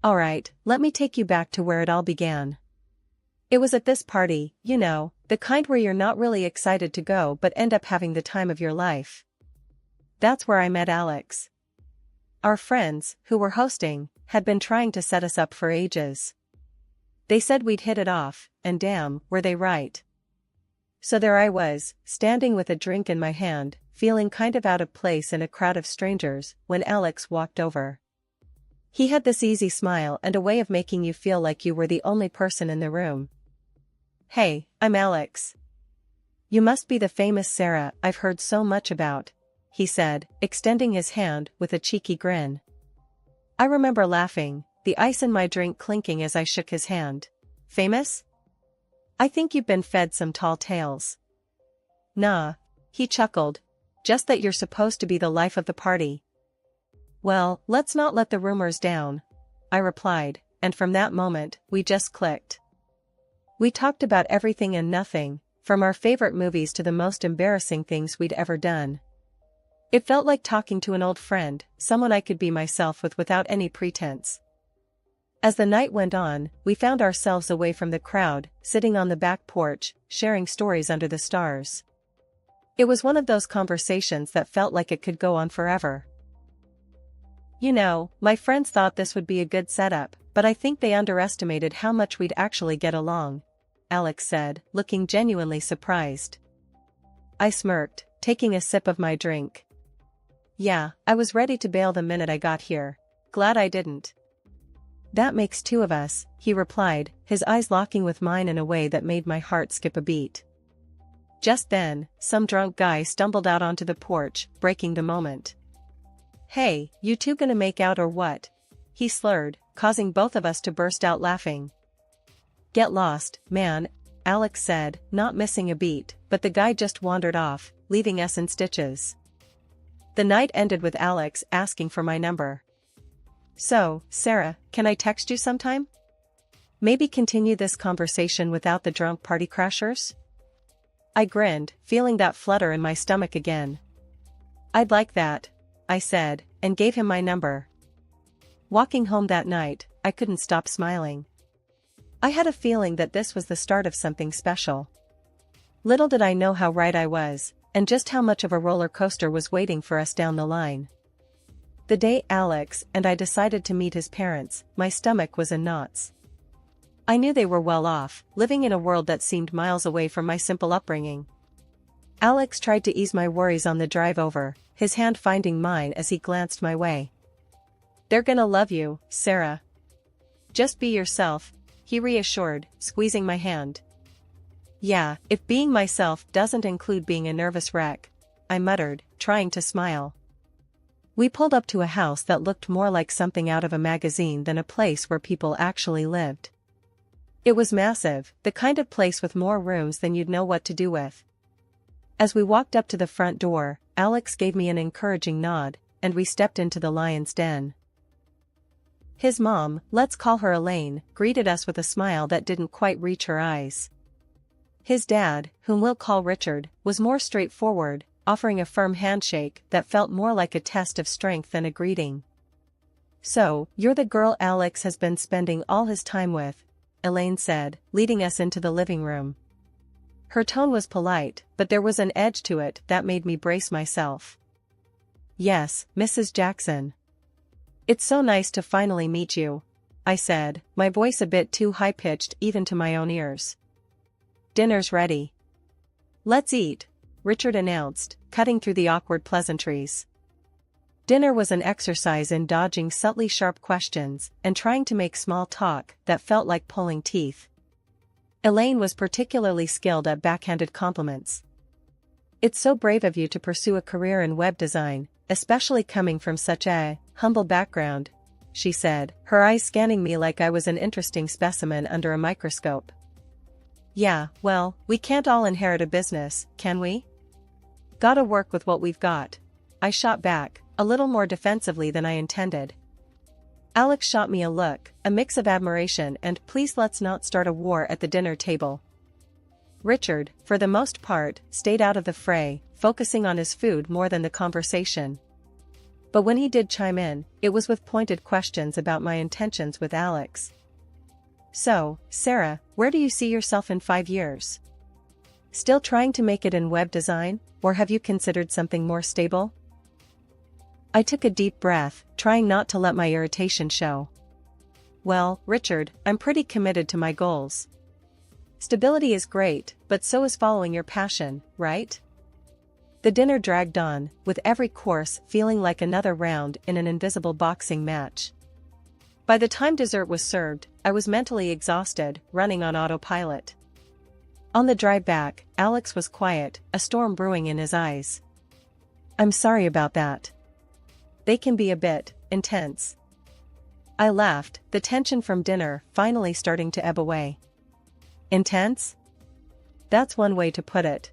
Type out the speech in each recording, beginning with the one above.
Alright, let me take you back to where it all began. It was at this party, you know, the kind where you're not really excited to go but end up having the time of your life. That's where I met Alex. Our friends, who were hosting, had been trying to set us up for ages. They said we'd hit it off, and damn, were they right. So there I was, standing with a drink in my hand, feeling kind of out of place in a crowd of strangers, when Alex walked over. He had this easy smile and a way of making you feel like you were the only person in the room. "Hey, I'm Alex. You must be the famous Sarah I've heard so much about," he said, extending his hand with a cheeky grin. I remember laughing, the ice in my drink clinking as I shook his hand. "Famous? I think you've been fed some tall tales." "Nah," he chuckled. "Just that you're supposed to be the life of the party." "Well, let's not let the rumors down," I replied, and from that moment, we just clicked. We talked about everything and nothing, from our favorite movies to the most embarrassing things we'd ever done. It felt like talking to an old friend, someone I could be myself with without any pretense. As the night went on, we found ourselves away from the crowd, sitting on the back porch, sharing stories under the stars. It was one of those conversations that felt like it could go on forever. "You know, my friends thought this would be a good setup, but I think they underestimated how much we'd actually get along," Alex said, looking genuinely surprised. I smirked, taking a sip of my drink. "Yeah, I was ready to bail the minute I got here. Glad I didn't." "That makes two of us," he replied, his eyes locking with mine in a way that made my heart skip a beat. Just then, some drunk guy stumbled out onto the porch, breaking the moment. "Hey, you two gonna make out or what?" he slurred, causing both of us to burst out laughing. "Get lost, man," Alex said, not missing a beat, but the guy just wandered off, leaving us in stitches. The night ended with Alex asking for my number. "So, Sarah, can I text you sometime? Maybe continue this conversation without the drunk party crashers?" I grinned, feeling that flutter in my stomach again. "I'd like that," I said, and gave him my number. Walking home that night, I couldn't stop smiling. I had a feeling that this was the start of something special. Little did I know how right I was, and just how much of a roller coaster was waiting for us down the line. The day Alex and I decided to meet his parents, my stomach was in knots. I knew they were well off, living in a world that seemed miles away from my simple upbringing. Alex tried to ease my worries on the drive over, his hand finding mine as he glanced my way. "They're gonna love you, Sarah. Just be yourself," he reassured, squeezing my hand. "Yeah, if being myself doesn't include being a nervous wreck," I muttered, trying to smile. We pulled up to a house that looked more like something out of a magazine than a place where people actually lived. It was massive, the kind of place with more rooms than you'd know what to do with. As we walked up to the front door, Alex gave me an encouraging nod, and we stepped into the lion's den. His mom, let's call her Elaine, greeted us with a smile that didn't quite reach her eyes. His dad, whom we'll call Richard, was more straightforward, offering a firm handshake that felt more like a test of strength than a greeting. "So, you're the girl Alex has been spending all his time with," Elaine said, leading us into the living room. Her tone was polite, but there was an edge to it that made me brace myself. "Yes, Mrs. Jackson. It's so nice to finally meet you," I said, my voice a bit too high-pitched even to my own ears. "Dinner's ready. Let's eat," Richard announced, cutting through the awkward pleasantries. Dinner was an exercise in dodging subtly sharp questions and trying to make small talk that felt like pulling teeth. Elaine was particularly skilled at backhanded compliments. "It's so brave of you to pursue a career in web design, especially coming from such a humble background," she said, her eyes scanning me like I was an interesting specimen under a microscope. "Yeah, well, we can't all inherit a business, can we? Gotta work with what we've got," I shot back, a little more defensively than I intended. Alex shot me a look, a mix of admiration and "please let's not start a war at the dinner table." Richard, for the most part, stayed out of the fray, focusing on his food more than the conversation. But when he did chime in, it was with pointed questions about my intentions with Alex. So, Sarah, where do you see yourself in 5 years? Still trying to make it in web design, or have you considered something more stable? I took a deep breath, trying not to let my irritation show. Well, Richard, I'm pretty committed to my goals. Stability is great, but so is following your passion, right? The dinner dragged on, with every course feeling like another round in an invisible boxing match. By the time dessert was served, I was mentally exhausted, running on autopilot. On the drive back, Alex was quiet, a storm brewing in his eyes. I'm sorry about that. They can be a bit intense. I laughed, the tension from dinner finally starting to ebb away. Intense? That's one way to put it.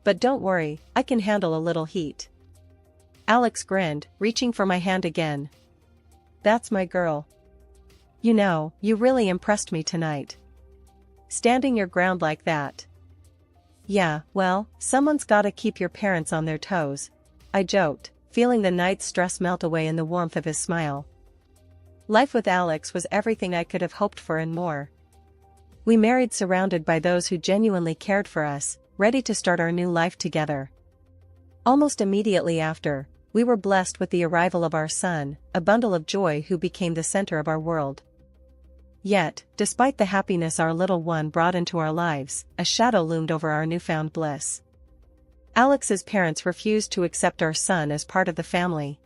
But don't worry, I can handle a little heat. Alex grinned, reaching for my hand again. That's my girl. You know, you really impressed me tonight. Standing your ground like that. Yeah, well, someone's gotta keep your parents on their toes, I joked, feeling the night's stress melt away in the warmth of his smile. Life with Alex was everything I could have hoped for and more. We married surrounded by those who genuinely cared for us, ready to start our new life together. Almost immediately after, we were blessed with the arrival of our son, a bundle of joy who became the center of our world. Yet, despite the happiness our little one brought into our lives, a shadow loomed over our newfound bliss. Alex's parents refused to accept our son as part of the family.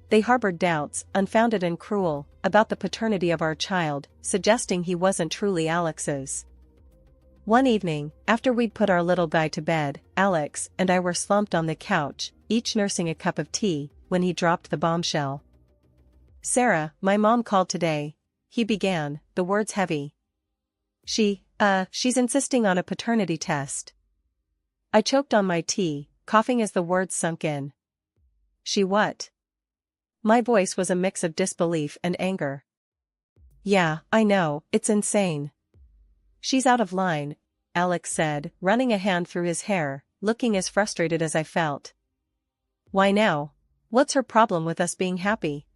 They harbored doubts, unfounded and cruel, about the paternity of our child, suggesting he wasn't truly Alex's. One evening, after we'd put our little guy to bed, Alex and I were slumped on the couch, each nursing a cup of tea, when he dropped the bombshell. Sarah, my mom called today, he began, the words heavy. She's insisting on a paternity test. I choked on my tea, coughing as the words sunk in. She what? My voice was a mix of disbelief and anger. Yeah, I know, it's insane. She's out of line, Alex said, running a hand through his hair, looking as frustrated as I felt. Why now? What's her problem with us being happy?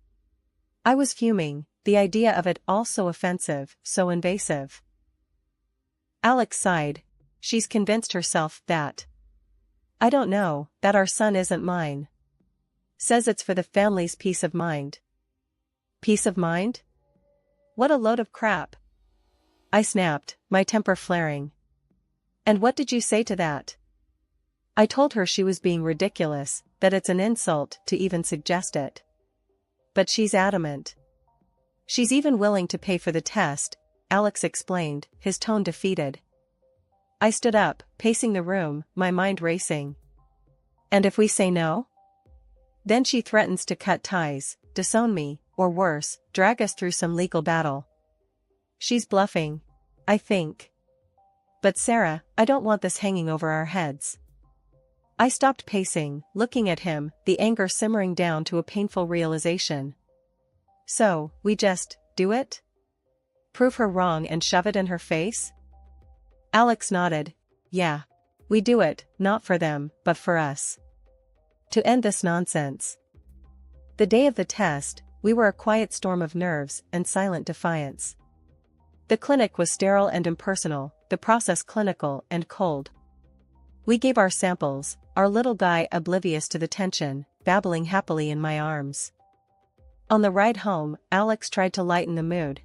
I was fuming, the idea of it all so offensive, so invasive. Alex sighed. She's convinced herself that. I don't know, that our son isn't mine. Says it's for the family's peace of mind. Peace of mind? What a load of crap. I snapped, my temper flaring. And what did you say to that? I told her she was being ridiculous, that it's an insult to even suggest it. But she's adamant. She's even willing to pay for the test, Alex explained, his tone defeated. I stood up, pacing the room, my mind racing. And if we say no? Then she threatens to cut ties, disown me, or worse, drag us through some legal battle. She's bluffing, I think. But Sarah, I don't want this hanging over our heads. I stopped pacing, looking at him, the anger simmering down to a painful realization. So, we just do it? Prove her wrong and shove it in her face? Alex nodded. Yeah. We do it, not for them, but for us. To end this nonsense. The day of the test, we were a quiet storm of nerves and silent defiance. The clinic was sterile and impersonal, the process clinical and cold. We gave our samples, our little guy oblivious to the tension, babbling happily in my arms. On the ride home, Alex tried to lighten the mood.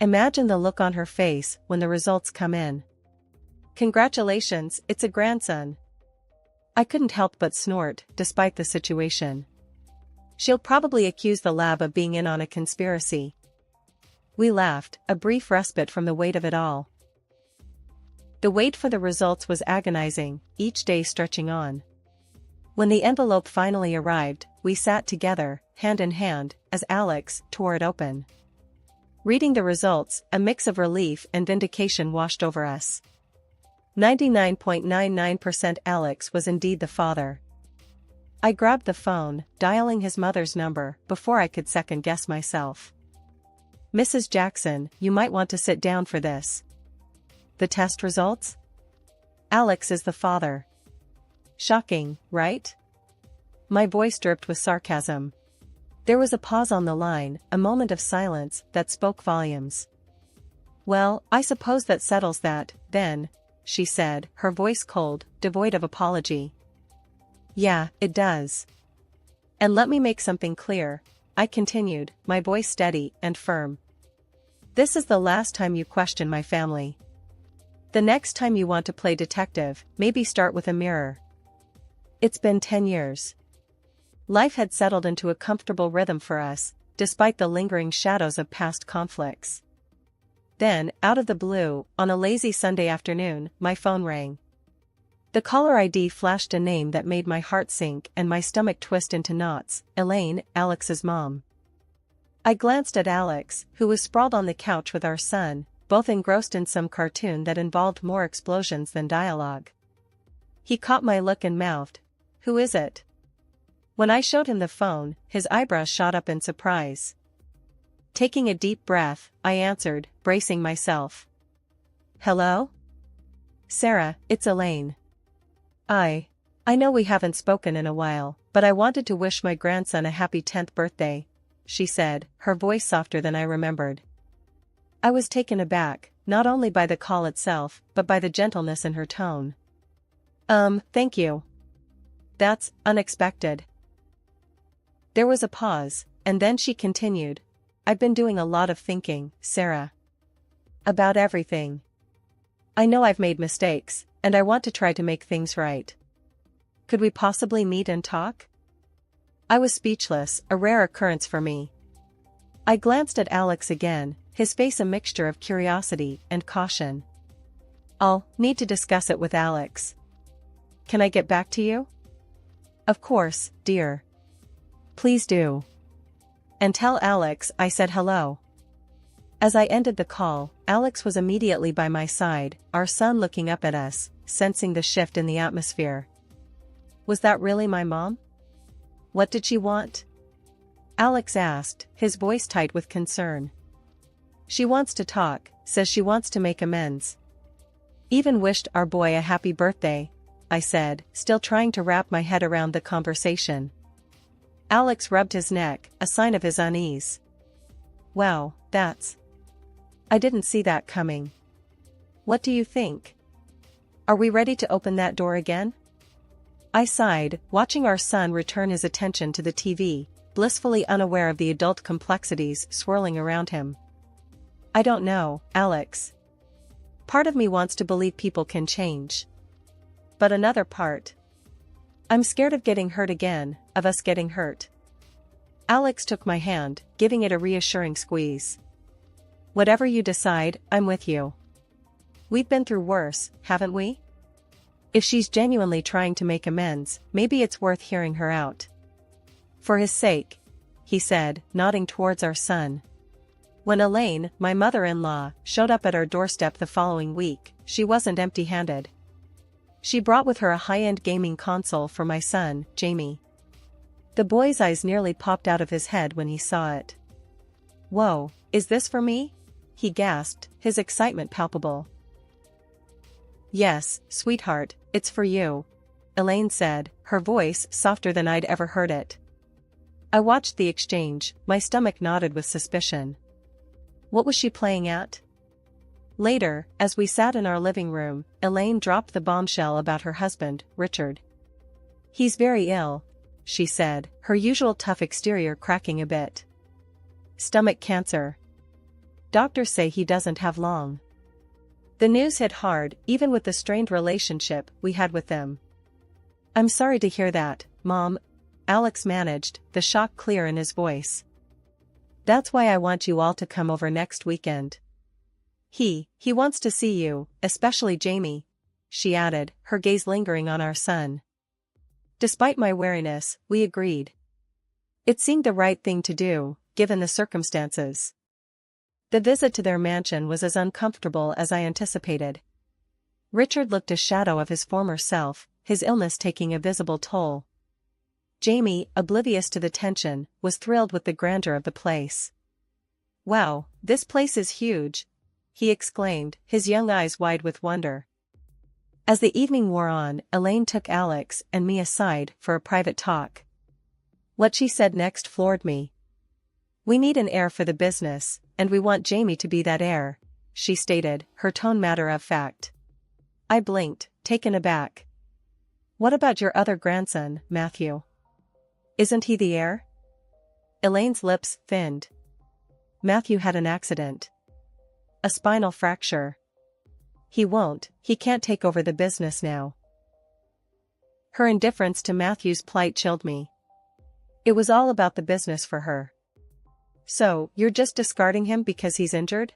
Imagine the look on her face when the results come in. Congratulations, it's a grandson. I couldn't help but snort, despite the situation. She'll probably accuse the lab of being in on a conspiracy. We laughed, a brief respite from the weight of it all. The wait for the results was agonizing, each day stretching on. When the envelope finally arrived, we sat together, hand in hand, as Alex tore it open. Reading the results, a mix of relief and vindication washed over us. 99.99% Alex was indeed the father. I grabbed the phone, dialing his mother's number, before I could second-guess myself. Mrs. Jackson, you might want to sit down for this. The test results? Alex is the father. Shocking, right? My voice dripped with sarcasm. There was a pause on the line, a moment of silence that spoke volumes. "Well, I suppose that settles that, then," she said, her voice cold, devoid of apology. "Yeah, it does. And let me make something clear," I continued, my voice steady and firm. "This is the last time you question my family. The next time you want to play detective, maybe start with a mirror." It's been 10 years. Life had settled into a comfortable rhythm for us, despite the lingering shadows of past conflicts. Then, out of the blue, on a lazy Sunday afternoon, my phone rang. The caller ID flashed a name that made my heart sink and my stomach twist into knots: Elaine, Alex's mom. I glanced at Alex, who was sprawled on the couch with our son, both engrossed in some cartoon that involved more explosions than dialogue. He caught my look and mouthed, "Who is it?" When I showed him the phone, his eyebrows shot up in surprise. Taking a deep breath, I answered, bracing myself. "Hello? Sarah, it's Elaine. I know we haven't spoken in a while, but I wanted to wish my grandson a happy 10th birthday," she said, her voice softer than I remembered. I was taken aback, not only by the call itself, but by the gentleness in her tone. Thank you. That's unexpected." There was a pause, and then she continued, "I've been doing a lot of thinking, Sarah. About everything. I know I've made mistakes, and I want to try to make things right. Could we possibly meet and talk?" I was speechless, a rare occurrence for me. I glanced at Alex again, his face a mixture of curiosity and caution. "I'll need to discuss it with Alex. Can I get back to you?" "Of course, dear. Please do. And tell Alex I said hello." As I ended the call, Alex was immediately by my side, our son looking up at us, sensing the shift in the atmosphere. Was that really my mom? What did she want? Alex asked, his voice tight with concern. "She wants to talk, says she wants to make amends. Even wished our boy a happy birthday," I said, still trying to wrap my head around the conversation. Alex rubbed his neck, a sign of his unease. "Wow, I didn't see that coming. What do you think? Are we ready to open that door again?" I sighed, watching our son return his attention to the TV, blissfully unaware of the adult complexities swirling around him. "I don't know, Alex. Part of me wants to believe people can change. But another part. I'm scared of getting hurt again, of us getting hurt." Alex took my hand, giving it a reassuring squeeze. "Whatever you decide, I'm with you. We've been through worse, haven't we? If she's genuinely trying to make amends, maybe it's worth hearing her out. For his sake," he said, nodding towards our son. When Elaine, my mother-in-law, showed up at our doorstep the following week, she wasn't empty-handed. She brought with her a high-end gaming console for my son, Jamie. The boy's eyes nearly popped out of his head when he saw it. "Whoa, is this for me?" he gasped, his excitement palpable. "Yes, sweetheart, it's for you," Elaine said, her voice softer than I'd ever heard it. I watched the exchange, my stomach knotted with suspicion. What was she playing at? Later, as we sat in our living room, Elaine dropped the bombshell about her husband, Richard. "He's very ill," she said, her usual tough exterior cracking a bit. "Stomach cancer. Doctors say he doesn't have long." The news hit hard, even with the strained relationship we had with them. "I'm sorry to hear that, Mom," Alex managed, the shock clear in his voice. "That's why I want you all to come over next weekend. He wants to see you, especially Jamie," she added, her gaze lingering on our son. Despite my wariness, we agreed. It seemed the right thing to do, given the circumstances. The visit to their mansion was as uncomfortable as I anticipated. Richard looked a shadow of his former self, his illness taking a visible toll. Jamie, oblivious to the tension, was thrilled with the grandeur of the place. "Wow, this place is huge," he exclaimed, his young eyes wide with wonder. As the evening wore on, Elaine took Alex and me aside for a private talk. What she said next floored me. "We need an heir for the business, and we want Jamie to be that heir," she stated, her tone matter of fact. I blinked, taken aback. "What about your other grandson, Matthew? Isn't he the heir?" Elaine's lips thinned. "Matthew had an accident. A spinal fracture. He can't take over the business now." Her indifference to Matthew's plight chilled me. It was all about the business for her. "So, you're just discarding him because he's injured?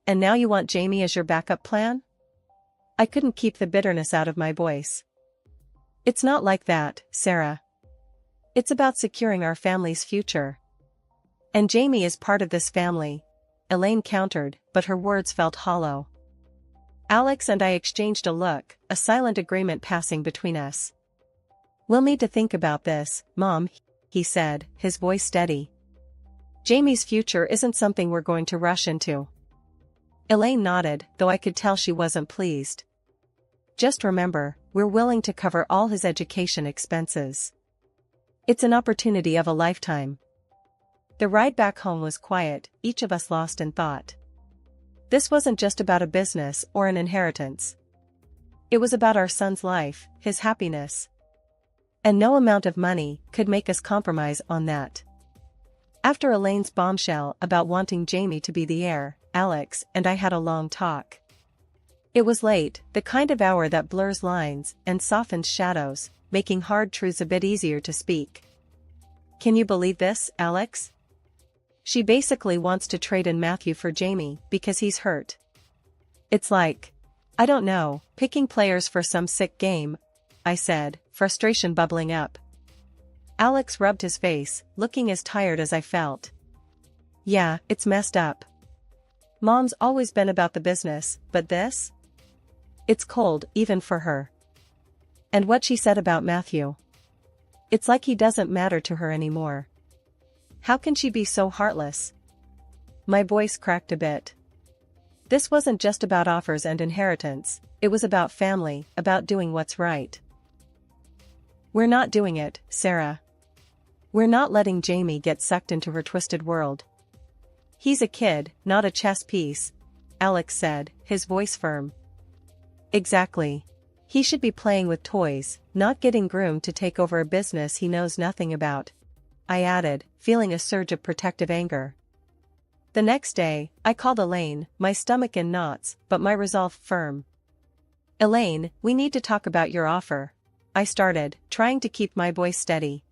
And now you want Jamie as your backup plan?" I couldn't keep the bitterness out of my voice. "It's not like that, Sarah. It's about securing our family's future. And Jamie is part of this family," Elaine countered, but her words felt hollow. Alex and I exchanged a look, a silent agreement passing between us. "We'll need to think about this, Mom," he said, his voice steady. "Jamie's future isn't something we're going to rush into." Elaine nodded, though I could tell she wasn't pleased. "Just remember, we're willing to cover all his education expenses. It's an opportunity of a lifetime." The ride back home was quiet, each of us lost in thought. This wasn't just about a business or an inheritance. It was about our son's life, his happiness. And no amount of money could make us compromise on that. After Elaine's bombshell about wanting Jamie to be the heir, Alex and I had a long talk. It was late, the kind of hour that blurs lines and softens shadows, making hard truths a bit easier to speak. "Can you believe this, Alex? She basically wants to trade in Matthew for Jamie because he's hurt. It's like, I don't know, picking players for some sick game," I said, frustration bubbling up. Alex rubbed his face, looking as tired as I felt. "Yeah, it's messed up. Mom's always been about the business, but this? It's cold, even for her. And what she said about Matthew. It's like he doesn't matter to her anymore. How can she be so heartless?" My voice cracked a bit. This wasn't just about offers and inheritance, it was about family, about doing what's right. "We're not doing it, Sarah. We're not letting Jamie get sucked into her twisted world. He's a kid, not a chess piece," Alex said, his voice firm. "Exactly. He should be playing with toys, not getting groomed to take over a business he knows nothing about," I added, feeling a surge of protective anger. The next day, I called Elaine, my stomach in knots, but my resolve firm. "Elaine, we need to talk about your offer," I started, trying to keep my voice steady.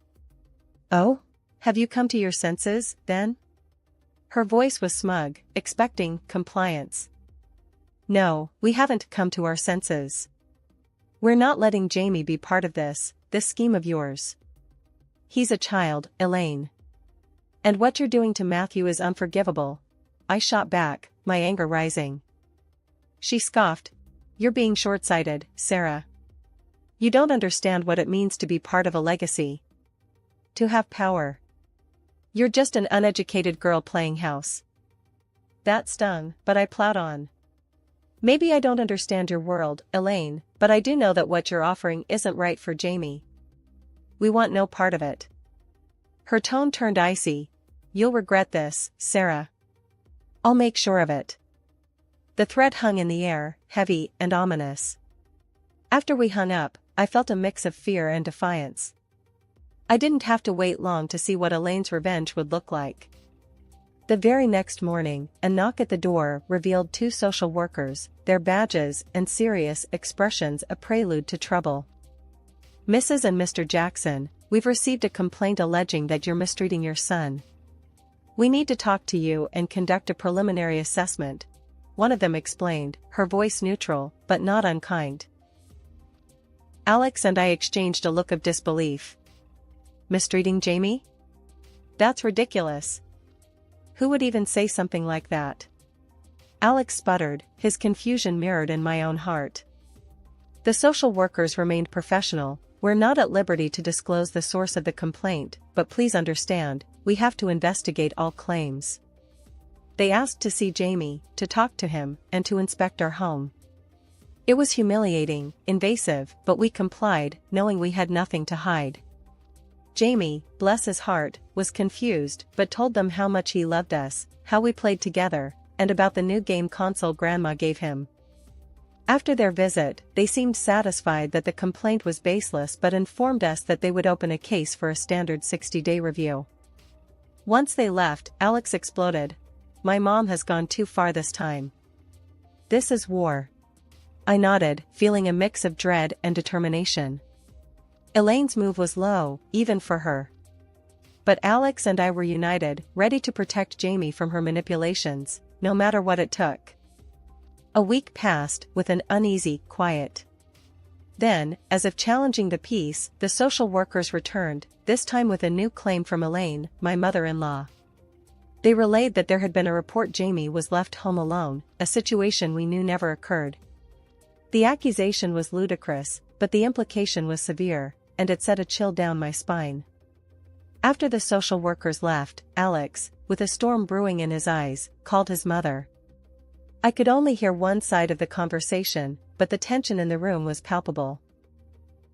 "Oh? Have you come to your senses, then?" Her voice was smug, expecting compliance. "No, we haven't come to our senses. We're not letting Jamie be part of this scheme of yours. He's a child, Elaine. And what you're doing to Matthew is unforgivable," I shot back, my anger rising. She scoffed. "You're being short-sighted, Sarah. You don't understand what it means to be part of a legacy. To have power. You're just an uneducated girl playing house." That stung, but I plowed on. "Maybe I don't understand your world, Elaine, but I do know that what you're offering isn't right for Jamie. We want no part of it." Her tone turned icy. "You'll regret this, Sarah. I'll make sure of it." The threat hung in the air, heavy and ominous. After we hung up, I felt a mix of fear and defiance. I didn't have to wait long to see what Elaine's revenge would look like. The very next morning, a knock at the door revealed two social workers, their badges and serious expressions a prelude to trouble. "Mrs. and Mr. Jackson, we've received a complaint alleging that you're mistreating your son. We need to talk to you and conduct a preliminary assessment," one of them explained, her voice neutral, but not unkind. Alex and I exchanged a look of disbelief. "Mistreating Jamie? That's ridiculous. Who would even say something like that?" Alex sputtered, his confusion mirrored in my own heart. The social workers remained professional. "We're not at liberty to disclose the source of the complaint, but please understand, we have to investigate all claims." They asked to see Jamie, to talk to him, and to inspect our home. It was humiliating, invasive, but we complied, knowing we had nothing to hide. Jamie, bless his heart, was confused but told them how much he loved us, how we played together, and about the new game console Grandma gave him. After their visit, they seemed satisfied that the complaint was baseless but informed us that they would open a case for a standard 60-day review. Once they left, Alex exploded. "My mom has gone too far this time. This is war." I nodded, feeling a mix of dread and determination. Elaine's move was low, even for her. But Alex and I were united, ready to protect Jamie from her manipulations, no matter what it took. A week passed, with an uneasy quiet. Then, as if challenging the peace, the social workers returned, this time with a new claim from Elaine, my mother-in-law. They relayed that there had been a report Jamie was left home alone, a situation we knew never occurred. The accusation was ludicrous, but the implication was severe, and it sent a chill down my spine. After the social workers left, Alex, with a storm brewing in his eyes, called his mother. I could only hear one side of the conversation, but the tension in the room was palpable.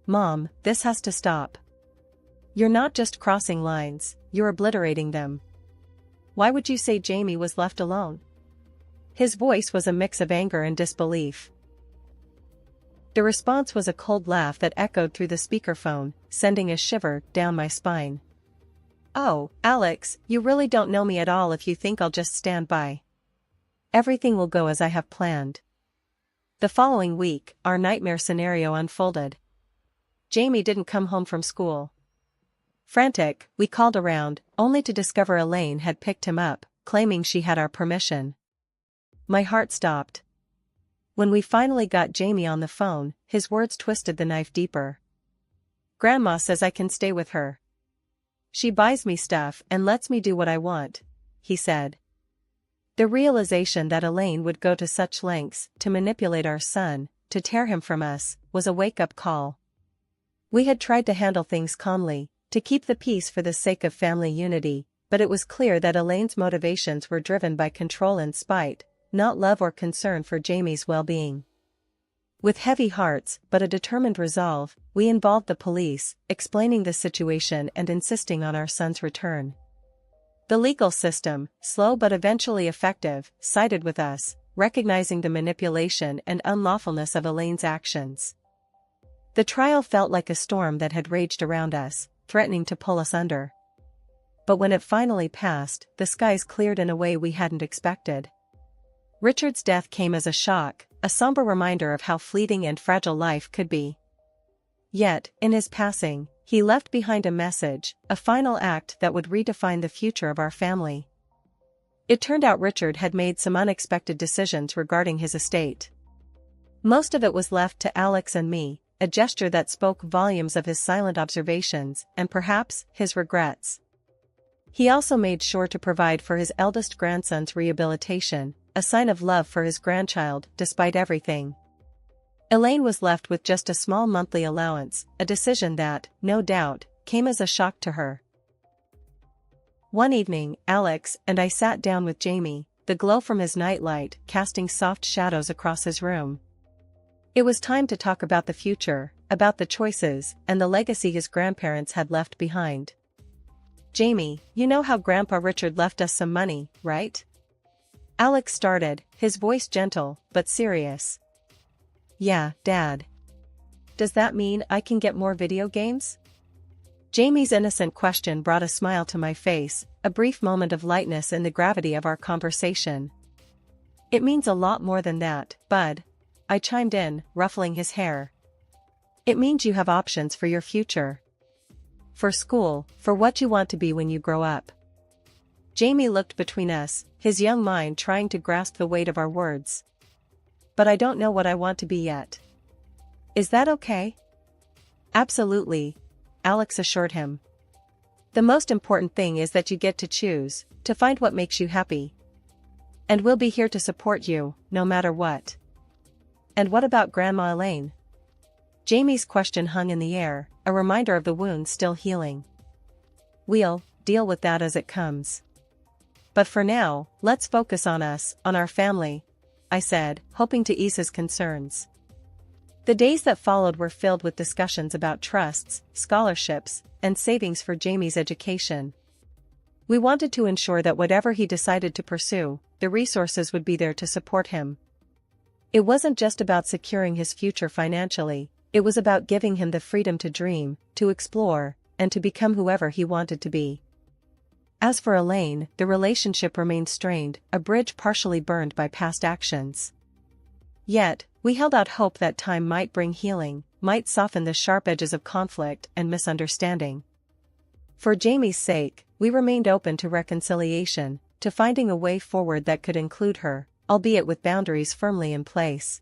"Mom, this has to stop. You're not just crossing lines, you're obliterating them. Why would you say Jamie was left alone?" His voice was a mix of anger and disbelief. The response was a cold laugh that echoed through the speakerphone, sending a shiver down my spine. "Oh, Alex, you really don't know me at all if you think I'll just stand by. Everything will go as I have planned." The following week, our nightmare scenario unfolded. Jamie didn't come home from school. Frantic, we called around, only to discover Elaine had picked him up, claiming she had our permission. My heart stopped. When we finally got Jamie on the phone, his words twisted the knife deeper. "Grandma says I can stay with her. She buys me stuff and lets me do what I want," he said. The realization that Elaine would go to such lengths to manipulate our son, to tear him from us, was a wake-up call. We had tried to handle things calmly, to keep the peace for the sake of family unity, but it was clear that Elaine's motivations were driven by control and spite, not love or concern for Jamie's well-being. With heavy hearts, but a determined resolve, we involved the police, explaining the situation and insisting on our son's return. The legal system, slow but eventually effective, sided with us, recognizing the manipulation and unlawfulness of Elaine's actions. The trial felt like a storm that had raged around us, threatening to pull us under. But when it finally passed, the skies cleared in a way we hadn't expected. Richard's death came as a shock, a somber reminder of how fleeting and fragile life could be. Yet, in his passing, he left behind a message, a final act that would redefine the future of our family. It turned out Richard had made some unexpected decisions regarding his estate. Most of it was left to Alex and me, a gesture that spoke volumes of his silent observations and perhaps his regrets. He also made sure to provide for his eldest grandson's rehabilitation, a sign of love for his grandchild despite everything. Elaine was left with just a small monthly allowance, a decision that, no doubt, came as a shock to her. One evening, Alex and I sat down with Jamie, the glow from his nightlight casting soft shadows across his room. It was time to talk about the future, about the choices, and the legacy his grandparents had left behind. "Jamie, you know how Grandpa Richard left us some money, right?" Alex started, his voice gentle, but serious. "Yeah, Dad. Does that mean I can get more video games?" Jamie's innocent question brought a smile to my face, a brief moment of lightness in the gravity of our conversation. "It means a lot more than that, Bud," I chimed in, ruffling his hair. "It means you have options for your future. For school, for what you want to be when you grow up." Jamie looked between us, his young mind trying to grasp the weight of our words. "But I don't know what I want to be yet." "Is that okay?" "Absolutely," Alex assured him. "The most important thing is that you get to choose, to find what makes you happy. And we'll be here to support you, no matter what." "And what about Grandma Elaine?" Jamie's question hung in the air, a reminder of the wound still healing. "We'll deal with that as it comes. But for now, let's focus on us, on our family," I said, hoping to ease his concerns. The days that followed were filled with discussions about trusts, scholarships, and savings for Jamie's education. We wanted to ensure that whatever he decided to pursue, the resources would be there to support him. It wasn't just about securing his future financially, it was about giving him the freedom to dream, to explore, and to become whoever he wanted to be. As for Elaine, the relationship remained strained, a bridge partially burned by past actions. Yet, we held out hope that time might bring healing, might soften the sharp edges of conflict and misunderstanding. For Jamie's sake, we remained open to reconciliation, to finding a way forward that could include her, albeit with boundaries firmly in place.